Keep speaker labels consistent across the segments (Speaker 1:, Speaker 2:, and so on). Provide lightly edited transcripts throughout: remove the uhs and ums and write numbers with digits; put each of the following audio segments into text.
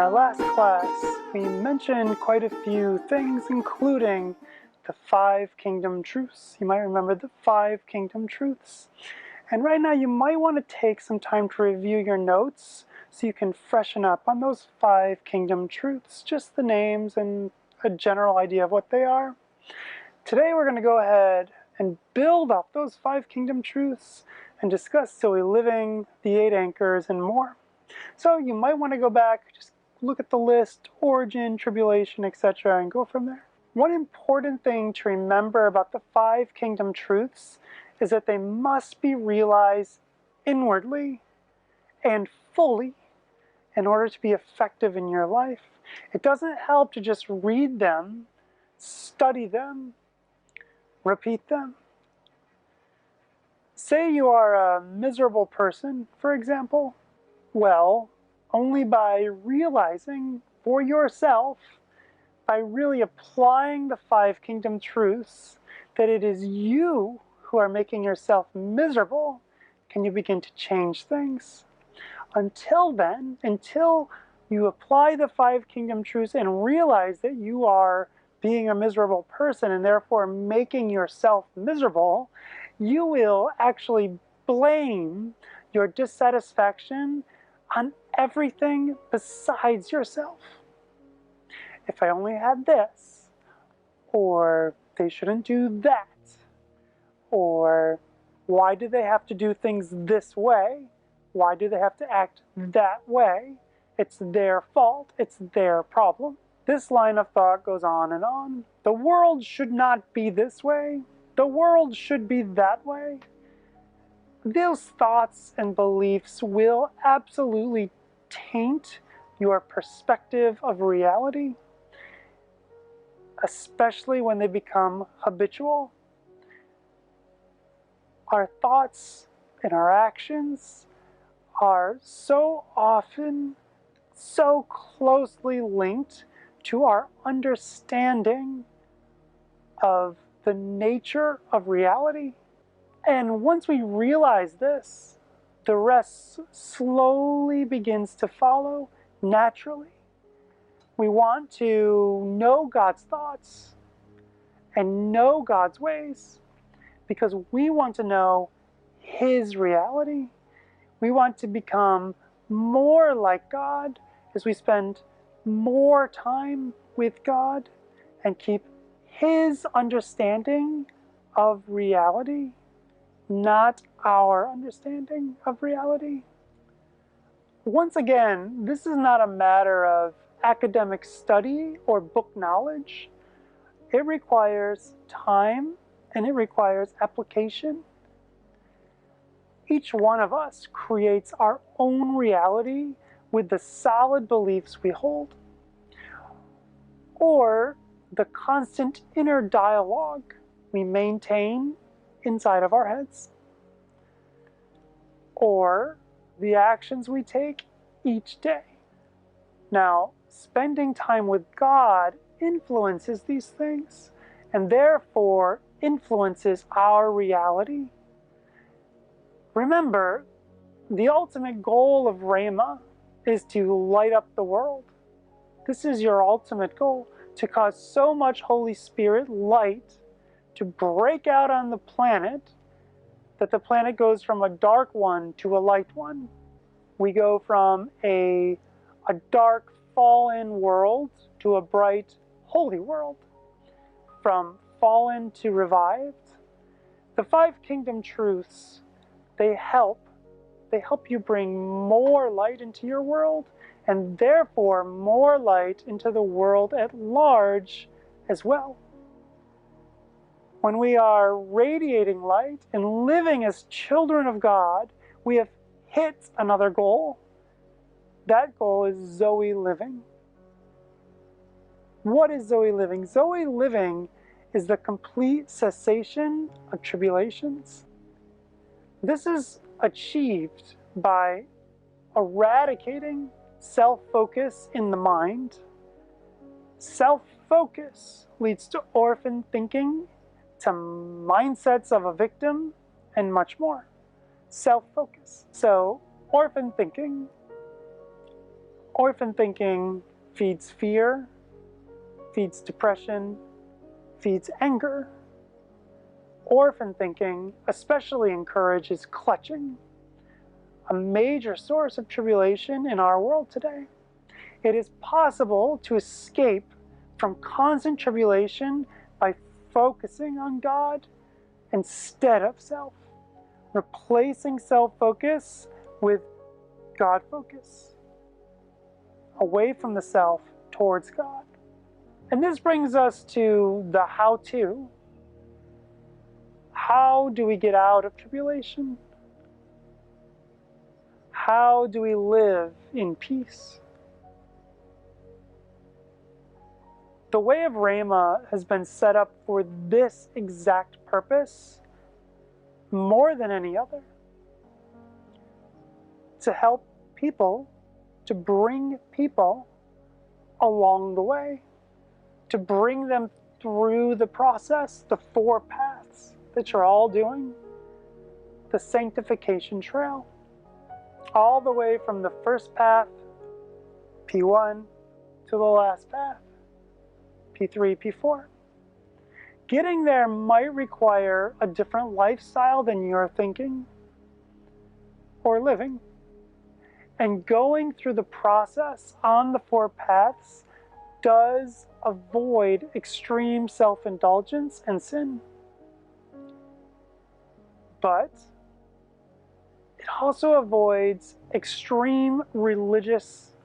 Speaker 1: our last class, we mentioned quite a few things, including the 5 kingdom truths. You might remember the 5 kingdom truths. And right now you might want to take some time to review your notes so you can freshen up on those 5 kingdom truths, just the names and a general idea of what they are. Today we're going to go ahead and build up those 5 kingdom truths and discuss Zoe Living, the 8 anchors, and more. So you might want to go back, just look at the list, origin, tribulation, etc., and go from there. One important thing to remember about the 5 kingdom truths is that they must be realized inwardly and fully in order to be effective in your life. It doesn't help to just read them, study them, repeat them. Say you are a miserable person, for example. Well, only by realizing for yourself, by really applying the 5 kingdom truths, that it is you who are making yourself miserable, can you begin to change things. Until then, until you apply the 5 kingdom truths and realize that you are being a miserable person and therefore making yourself miserable, you will actually blame your dissatisfaction on everything besides yourself. If I only had this, or they shouldn't do that, or why do they have to do things this way? Why do they have to act that way? It's their fault, it's their problem. This line of thought goes on and on. The world should not be this way. The world should be that way. Those thoughts and beliefs will absolutely taint your perspective of reality, especially when they become habitual. Our thoughts and our actions are so often, so closely linked to our understanding of the nature of reality. And once we realize this, the rest slowly begins to follow naturally. We want to know God's thoughts and know God's ways because we want to know His reality. We want to become more like God as we spend more time with God and keep His understanding of reality, not our understanding of reality. Once again, this is not a matter of academic study or book knowledge. It requires time and it requires application. Each one of us creates our own reality with the solid beliefs we hold, or the constant inner dialogue we maintain inside of our heads, or the actions we take each day. Now, spending time with God influences these things, and therefore influences our reality. Remember, the ultimate goal of Rhema is to light up the world. This is your ultimate goal, to cause so much Holy Spirit light to break out on the planet that the planet goes from a dark one to a light one. We go from a dark, fallen world to a bright, holy world. From fallen to revived. The 5 kingdom truths, they help you bring more light into your world and therefore more light into the world at large as well. When we are radiating light and living as children of God, we have hit another goal. That goal is Zoe Living. What is Zoe Living? Zoe Living is the complete cessation of tribulations. This is achieved by eradicating self-focus in the mind. Self-focus leads to orphan thinking, to mindsets of a victim, and much more. Self-focus. So, orphan thinking, Orphan thinking feeds fear, feeds depression, feeds anger. Orphan thinking especially encourages clutching, a major source of tribulation in our world today. It is possible to escape from constant tribulation by focusing on God instead of self, replacing self-focus with God focus, away from the self towards God. And this brings us to the how-to. How do we get out of tribulation? How do we live in peace? The way of Rhema has been set up for this exact purpose more than any other. To help people, to bring people along the way, to bring them through the process, the 4 paths that you're all doing, the sanctification trail, all the way from the first path, P1, to the last path, P3, P4. Getting there might require a different lifestyle than you're thinking or living. And going through the process on the 4 paths does avoid extreme self-indulgence and sin. But it also avoids extreme religious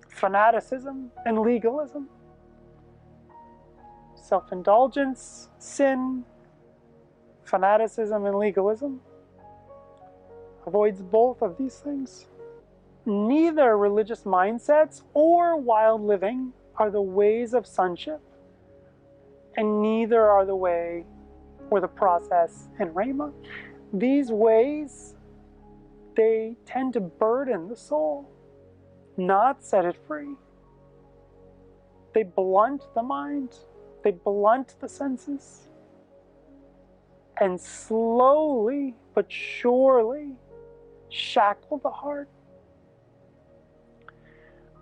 Speaker 1: fanaticism and legalism. Self-indulgence, sin, fanaticism, and legalism avoids both of these things. Neither religious mindsets or wild living are the ways of sonship, and neither are the way or the process in Rhema. These ways, they tend to burden the soul, not set it free. They blunt the mind, they blunt the senses, and slowly but surely shackle the heart.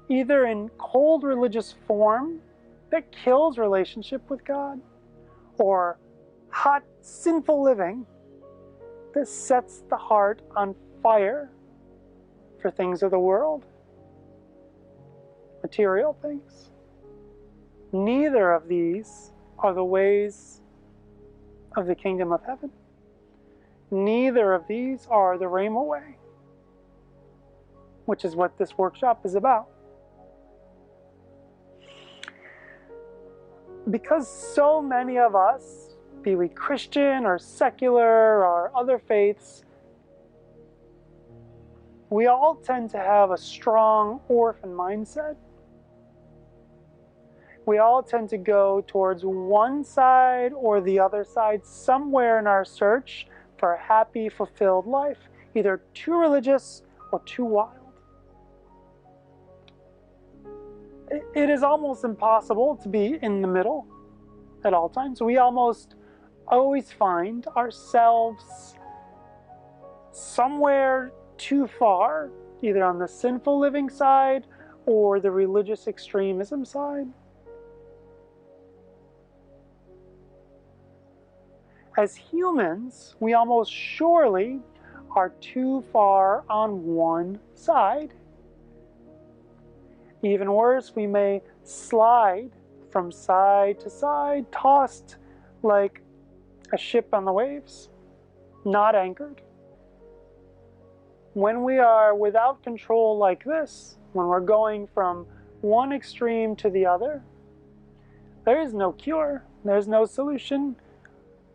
Speaker 1: Either in cold religious form that kills relationship with God, or hot sinful living that sets the heart on fire for things of the world, material things. Neither of these are the ways of the kingdom of heaven. Neither of these are the Rhema way, which is what this workshop is about. Because so many of us, be we Christian or secular or other faiths, we all tend to have a strong orphan mindset. We all tend to go towards one side or the other side somewhere in our search for a happy, fulfilled life, either too religious or too wild. It is almost impossible to be in the middle at all times. We almost always find ourselves somewhere too far, either on the sinful living side or the religious extremism side. As humans, we almost surely are too far on one side. Even worse, we may slide from side to side, tossed like a ship on the waves, not anchored. When we are without control like this, when we're going from one extreme to the other, there is no cure, there's no solution.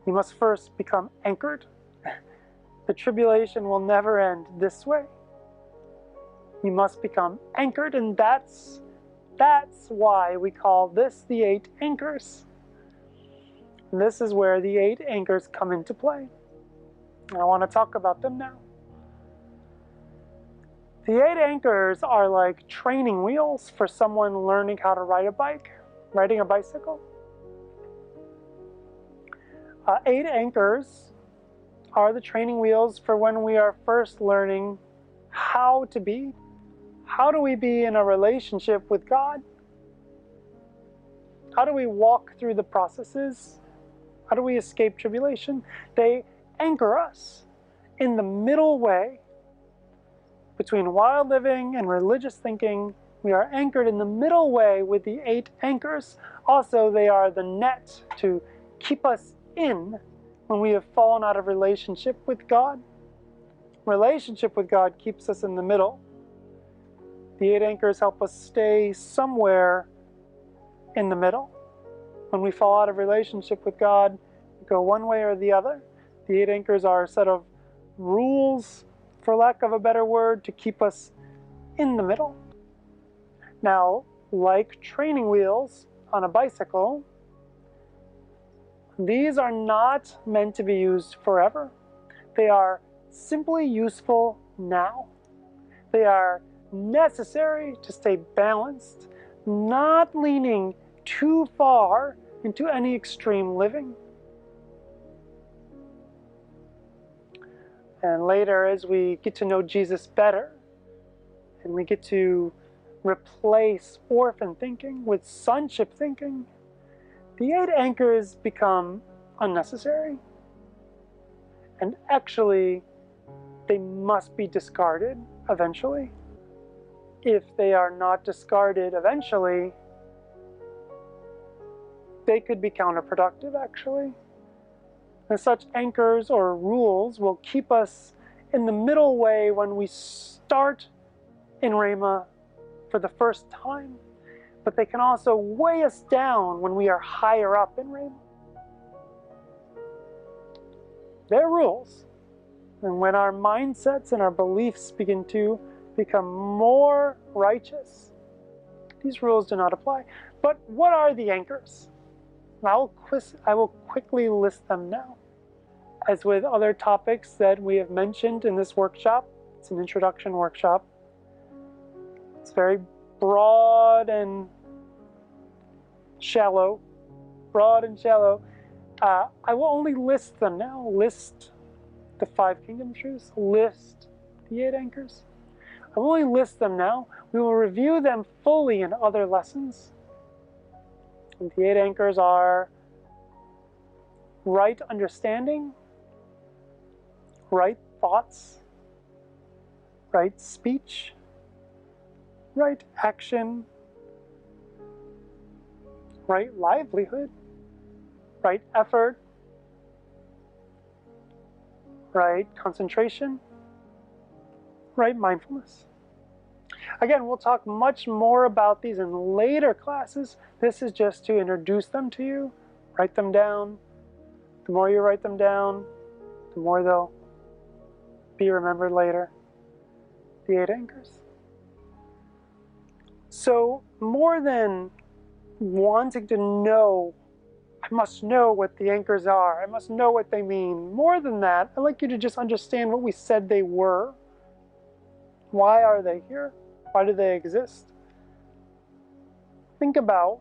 Speaker 1: You must first become anchored. The tribulation will never end this way. You must become anchored, and that's why we call this the 8 anchors. And this is where the 8 anchors come into play. And I want to talk about them now. The 8 anchors are like training wheels for someone learning how to ride a bike, riding a bicycle. 8 anchors are the training wheels for when we are first learning how to be, How do we be in a relationship with God? How do we walk through the processes? How do we escape tribulation? They anchor us in the middle way between wild living and religious thinking. We are anchored in the middle way with the 8 anchors. Also, they are the net to keep us in when we have fallen out of relationship with God. Relationship with God keeps us in the middle. The 8 anchors help us stay somewhere in the middle. When we fall out of relationship with God, we go one way or the other. The 8 anchors are a set of rules, for lack of a better word, to keep us in the middle. Now, like training wheels on a bicycle, these are not meant to be used forever. They are simply useful now. They are necessary to stay balanced, not leaning too far into any extreme living. And later, as we get to know Jesus better, and we get to replace orphan thinking with sonship thinking, the 8 anchors become unnecessary. And actually, they must be discarded eventually. If they are not discarded eventually, they could be counterproductive, actually. And such anchors or rules will keep us in the middle way when we start in Rhema for the first time, but they can also weigh us down when we are higher up in Rhema. They're rules. And when our mindsets and our beliefs begin to become more righteous, these rules do not apply. But what are the anchors? I will quickly list them now. As with other topics that we have mentioned in this workshop, it's an introduction workshop. It's very broad and shallow. I will only list them now. List the 5 kingdom truths. List the 8 anchors. I will only list them now. We will review them fully in other lessons. And the 8 anchors are right understanding, right thoughts, right speech, right action, right livelihood, right effort, right concentration, right mindfulness. Again, we'll talk much more about these in later classes. This is just to introduce them to you. Write them down. The more you write them down, the more they'll be remembered later. The 8 anchors. So, more than wanting to know, I must know what the anchors are, I must know what they mean. More than that, I'd like you to just understand what we said they were. Why are they here? Why do they exist? Think about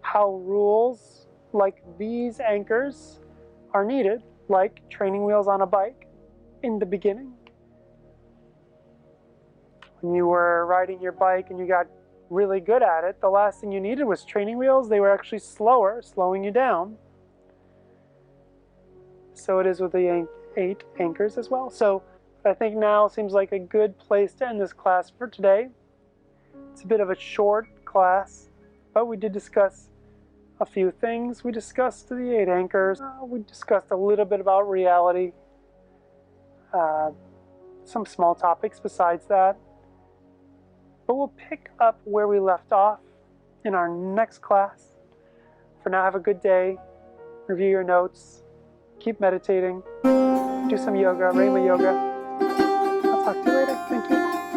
Speaker 1: how rules like these anchors are needed, like training wheels on a bike in the beginning. When you were riding your bike and you got really good at it, the last thing you needed was training wheels. They were actually slower, slowing you down. So it is with the 8 anchors as well. So I think now seems like a good place to end this class for today. It's a bit of a short class, but we did discuss a few things. We discussed the 8 anchors. We discussed a little bit about reality. Some small topics besides that. But we'll pick up where we left off in our next class. For now, have a good day. Review your notes. Keep meditating. Do some yoga, Rhema yoga. I'll talk to you later. Thank you.